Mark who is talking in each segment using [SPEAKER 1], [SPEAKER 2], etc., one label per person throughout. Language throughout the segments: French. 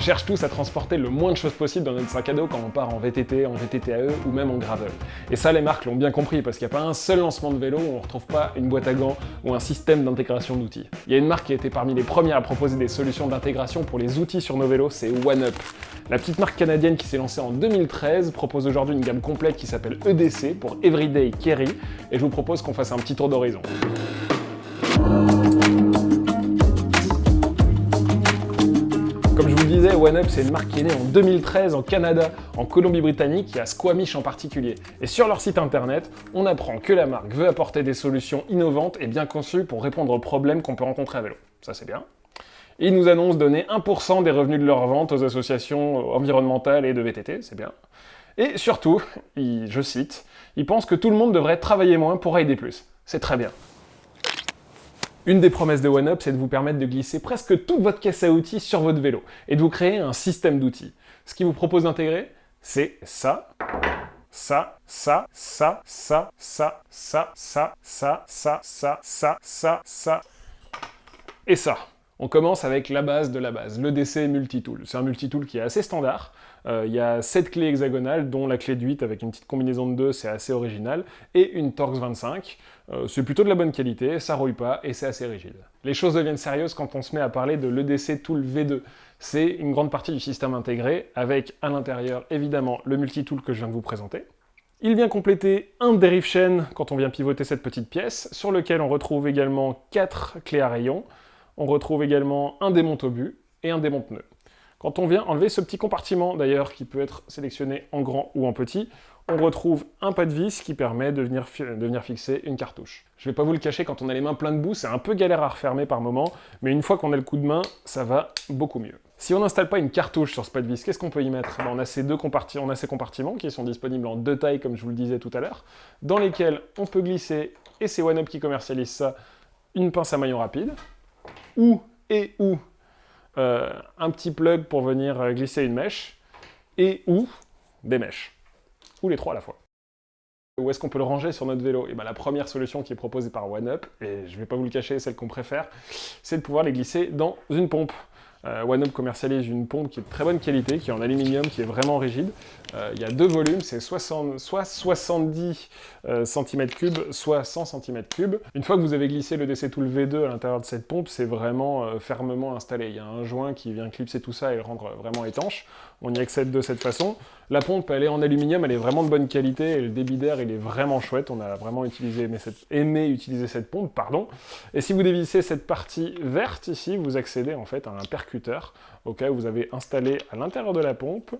[SPEAKER 1] cherche tous à transporter le moins de choses possible dans notre sac à dos quand on part en VTT, en VTTAE ou même en gravel. Et ça, les marques l'ont bien compris, parce qu'il n'y a pas un seul lancement de vélo où on ne retrouve pas une boîte à gants ou un système d'intégration d'outils. Il y a une marque qui a été parmi les premières à proposer des solutions d'intégration pour les outils sur nos vélos, c'est OneUp. La petite marque canadienne qui s'est lancée en 2013 propose aujourd'hui une gamme complète qui s'appelle EDC pour Everyday Carry, et je vous propose qu'on fasse un petit tour d'horizon. Comme je vous le disais, OneUp c'est une marque qui est née en 2013 en Canada, en Colombie-Britannique et à Squamish en particulier. Et sur leur site internet, on apprend que la marque veut apporter des solutions innovantes et bien conçues pour répondre aux problèmes qu'on peut rencontrer à vélo. Ça c'est bien. Et ils nous annoncent donner 1% des revenus de leur vente aux associations environnementales et de VTT, c'est bien. Et surtout, je cite, ils pensent que tout le monde devrait travailler moins pour aider plus. C'est très bien. Une des promesses de OneUp, c'est de vous permettre de glisser presque toute votre caisse à outils sur votre vélo et de vous créer un système d'outils. Ce qu'ils vous proposent d'intégrer, c'est ça, ça, ça, ça, ça, ça, ça, ça, ça, ça, ça, ça, ça, ça, et ça. On commence avec la base de la base, l'EDC Multitool. C'est un multitool qui est assez standard. Il y a 7 clés hexagonales, dont la clé de 8 avec une petite combinaison de 2, c'est assez original, et une Torx 25. C'est plutôt de la bonne qualité, ça rouille pas et c'est assez rigide. Les choses deviennent sérieuses quand on se met à parler de l'EDC Tool V2. C'est une grande partie du système intégré, avec à l'intérieur évidemment le multitool que je viens de vous présenter. Il vient compléter un dérive chaîne quand on vient pivoter cette petite pièce, sur lequel on retrouve également 4 clés à rayons. On retrouve également un démonte-obus et un démonte-nœud. Quand on vient enlever ce petit compartiment, d'ailleurs, qui peut être sélectionné en grand ou en petit, on retrouve un pas de vis qui permet de venir fixer une cartouche. Je vais pas vous le cacher, quand on a les mains pleines de boue, c'est un peu galère à refermer par moment, mais une fois qu'on a le coup de main, ça va beaucoup mieux. Si on n'installe pas une cartouche sur ce pas de vis, qu'est-ce qu'on peut y mettre ? On a ces compartiments qui sont disponibles en 2 tailles, comme je vous le disais tout à l'heure, dans lesquels on peut glisser, et c'est OneUp qui commercialise ça, une pince à maillon rapide, ou un petit plug pour venir glisser une mèche, ou des mèches, ou les trois à la fois. Où est-ce qu'on peut le ranger sur notre vélo ? Et bien la première solution qui est proposée par OneUp, et je ne vais pas vous le cacher, celle qu'on préfère, c'est de pouvoir les glisser dans une pompe. OneUp commercialise une pompe qui est de très bonne qualité, qui est en aluminium, qui est vraiment rigide. Il y a 2 volumes, c'est soit 70 cm3, soit 100 cm3. Une fois que vous avez glissé le DC Tool V2 à l'intérieur de cette pompe, c'est vraiment fermement installé. Il y a un joint qui vient clipser tout ça et le rendre vraiment étanche. On y accède de cette façon. La pompe, elle est en aluminium, elle est vraiment de bonne qualité, et le débit d'air, il est vraiment chouette. On a vraiment aimé utiliser cette pompe, pardon. Et si vous dévissez cette partie verte ici, vous accédez en fait à un percuteur auquel vous avez installé à l'intérieur de la pompe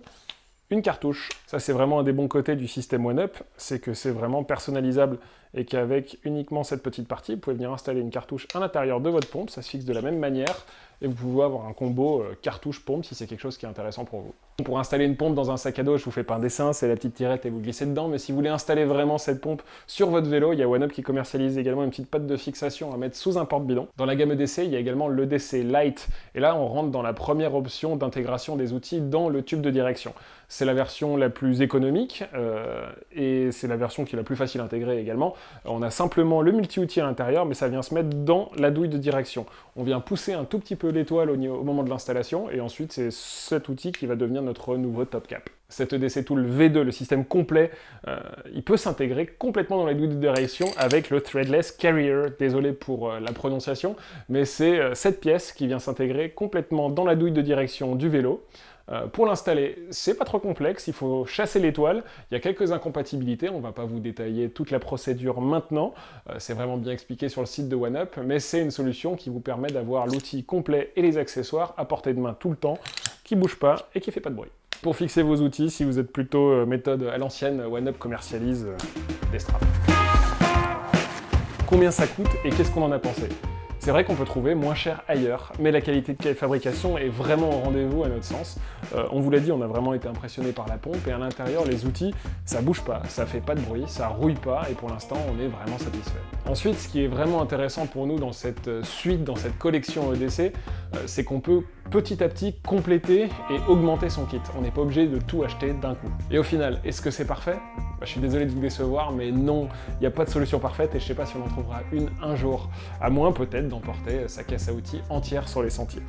[SPEAKER 1] une cartouche. Ça, c'est vraiment un des bons côtés du système OneUp, c'est que c'est vraiment personnalisable et qu'avec uniquement cette petite partie, vous pouvez venir installer une cartouche à l'intérieur de votre pompe, ça se fixe de la même manière, et vous pouvez avoir un combo cartouche-pompe si c'est quelque chose qui est intéressant pour vous. Pour installer une pompe dans un sac à dos, je vous fais pas un dessin, c'est la petite tirette et vous glissez dedans, mais si vous voulez installer vraiment cette pompe sur votre vélo, il y a OneUp qui commercialise également une petite patte de fixation à mettre sous un porte-bidon. Dans la gamme EDC, il y a également l'EDC Lite, et là on rentre dans la première option d'intégration des outils dans le tube de direction. C'est la version la plus économique, et c'est la version qui est la plus facile à intégrer également. On a simplement le multi-outil à l'intérieur, mais ça vient se mettre dans la douille de direction. On vient pousser un tout petit peu l'étoile au moment de l'installation, et ensuite c'est cet outil qui va devenir notre nouveau top cap. Cet EDC Tool V2, le système complet, il peut s'intégrer complètement dans la douille de direction avec le Threadless Carrier. Désolé pour la prononciation, mais c'est cette pièce qui vient s'intégrer complètement dans la douille de direction du vélo. Pour l'installer, c'est pas trop complexe, il faut chasser l'étoile, il y a quelques incompatibilités, on va pas vous détailler toute la procédure maintenant, c'est vraiment bien expliqué sur le site de OneUp, mais c'est une solution qui vous permet d'avoir l'outil complet et les accessoires à portée de main tout le temps, qui bouge pas et qui fait pas de bruit. Pour fixer vos outils, si vous êtes plutôt méthode à l'ancienne, OneUp commercialise des straps. Combien ça coûte et qu'est-ce qu'on en a pensé ? C'est vrai qu'on peut trouver moins cher ailleurs, mais la qualité de fabrication est vraiment au rendez-vous à notre sens. On vous l'a dit, on a vraiment été impressionné par la pompe, et à l'intérieur, les outils, ça bouge pas, ça fait pas de bruit, ça rouille pas, et pour l'instant, on est vraiment satisfait. Ensuite, ce qui est vraiment intéressant pour nous dans cette suite, dans cette collection EDC, c'est qu'on peut petit à petit compléter et augmenter son kit. On n'est pas obligé de tout acheter d'un coup. Et au final, est-ce que c'est parfait ? Je suis désolé de vous décevoir, mais non, il n'y a pas de solution parfaite et je ne sais pas si on en trouvera une un jour, à moins peut-être d'emporter sa caisse à outils entière sur les sentiers.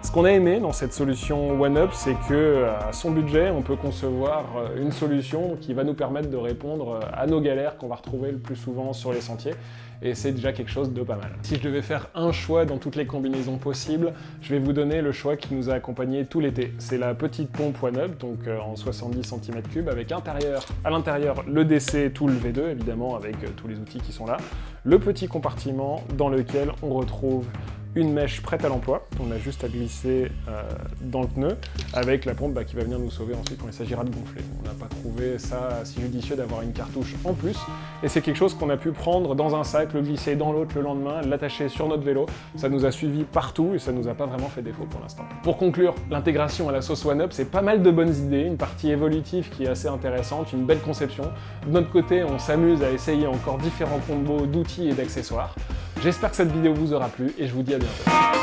[SPEAKER 1] Ce qu'on a aimé dans cette solution OneUp, c'est que à son budget, on peut concevoir une solution qui va nous permettre de répondre à nos galères qu'on va retrouver le plus souvent sur les sentiers. Et c'est déjà quelque chose de pas mal. Si je devais faire un choix dans toutes les combinaisons possibles, je vais vous donner le choix qui nous a accompagnés tout l'été. C'est la petite pompe OneUp, donc en 70 cm3, avec à l'intérieur le DC Tool V2, évidemment, avec tous les outils qui sont là. Le petit compartiment dans lequel on retrouve une mèche prête à l'emploi, on a juste à glisser dans le pneu, avec la pompe qui va venir nous sauver ensuite quand il s'agira de gonfler. On n'a pas trouvé ça si judicieux d'avoir une cartouche en plus, et c'est quelque chose qu'on a pu prendre dans un sac, le glisser dans l'autre le lendemain, l'attacher sur notre vélo. Ça nous a suivi partout et ça nous a pas vraiment fait défaut pour l'instant. Pour conclure, l'intégration à la sauce OneUp, c'est pas mal de bonnes idées, une partie évolutive qui est assez intéressante, une belle conception. De notre côté, on s'amuse à essayer encore différents combos d'outils et d'accessoires. J'espère que cette vidéo vous aura plu et je vous dis à bientôt.